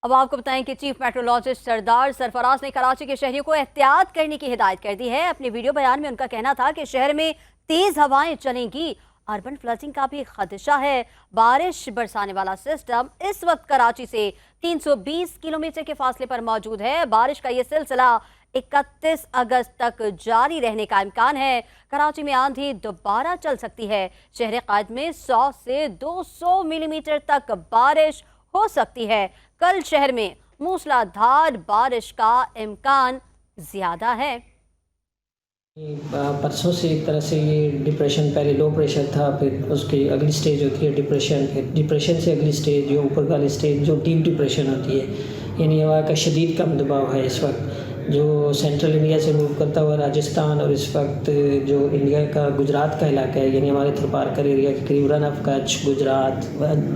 अब आपको बताएं कि चीफ मेट्रोलॉजिस्ट सरदार सरफराज ने कराची के शहरियों को एहतियात करने की हिदायत कर दी है। अपने वीडियो बयान में उनका कहना था कि शहर में तेज हवाएं चलेंगी, अर्बन फ्लडिंग का भी खदशा है। बारिश बरसाने वाला सिस्टम इस वक्त कराची से 320 किलोमीटर के फासले पर मौजूद है। बारिश का ये सिलसिला 31 अगस्त तक जारी रहने का इम्कान है। कराची में आंधी दोबारा चल सकती है। शहर कायद में 100 से 200 मिलीमीटर तक बारिश हो सकती है। कल शहर में मूसलाधार बारिश का इम्कान ज्यादा है। परसों से एक तरह से ये डिप्रेशन, पहले लो प्रेशर था, फिर उसकी अगली स्टेज होती है डिप्रेशन, फिर डिप्रेशन से अगली स्टेज जो ऊपर वाली स्टेज जो डीप डिप्रेशन होती है, यानी हवा का शदीद कम दबाव है इस वक्त जो सेंट्रल इंडिया से मूव करता हुआ राजस्थान और इस वक्त जो इंडिया का गुजरात का इलाका है, यानी हमारे थरपारकर एरिया के करीब रन ऑफ कच्छ, गुजरात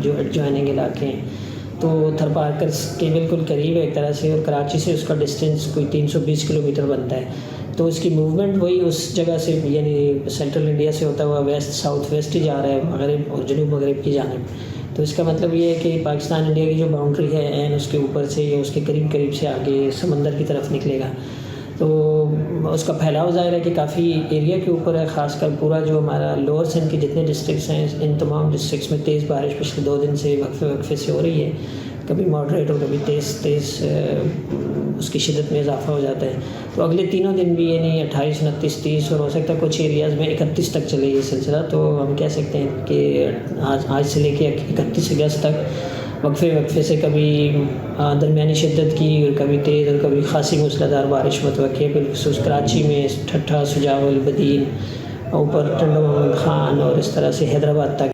जो एडजॉइनिंग इलाके हैं, तो थरपारकर के बिल्कुल करीब है एक तरह से, और कराची से उसका डिस्टेंस कोई 320 किलोमीटर बनता है। तो इसकी मूवमेंट वही उस जगह से, यानी सेंट्रल इंडिया से होता हुआ वेस्ट साउथ वेस्ट ही जा रहा है, मगरब और जनूब मगरब की जानिब। तो इसका मतलब ये है कि पाकिस्तान इंडिया की जो बाउंड्री है एन उसके ऊपर से या उसके करीब करीब से आगे समंदर की तरफ निकलेगा। तो उसका फैलाव ज़ाहिर है कि काफ़ी एरिया के ऊपर है, ख़ासकर पूरा जो हमारा लोअर सिंध के जितने डिस्ट्रिक्ट्स हैं, इन तमाम डिस्ट्रिक्ट्स में तेज़ बारिश पिछले 2 दिन से वक्फे से हो रही है, कभी मॉडरेट और कभी तेज़ उसकी शिदत में इजाफा हो जाता है। तो अगले 3 दिन भी ये नहीं 28, 29, 30 और हो सकता है कुछ एरियाज़ में 31 तक चले ये सिलसिला। तो हम कह सकते हैं कि आज से लेके 31 अगस्त तक वक्फे से कभी दरमियानी शिद्दत की और कभी तेज़ और कभी खासी मूसलाधार बारिश मुतवक्की है। बिलखुसूस कराची में ठट्ठा, सुजावल, बदीन, ऊपर टंडो मोहम्मद खान और इस तरह से हैदराबाद तक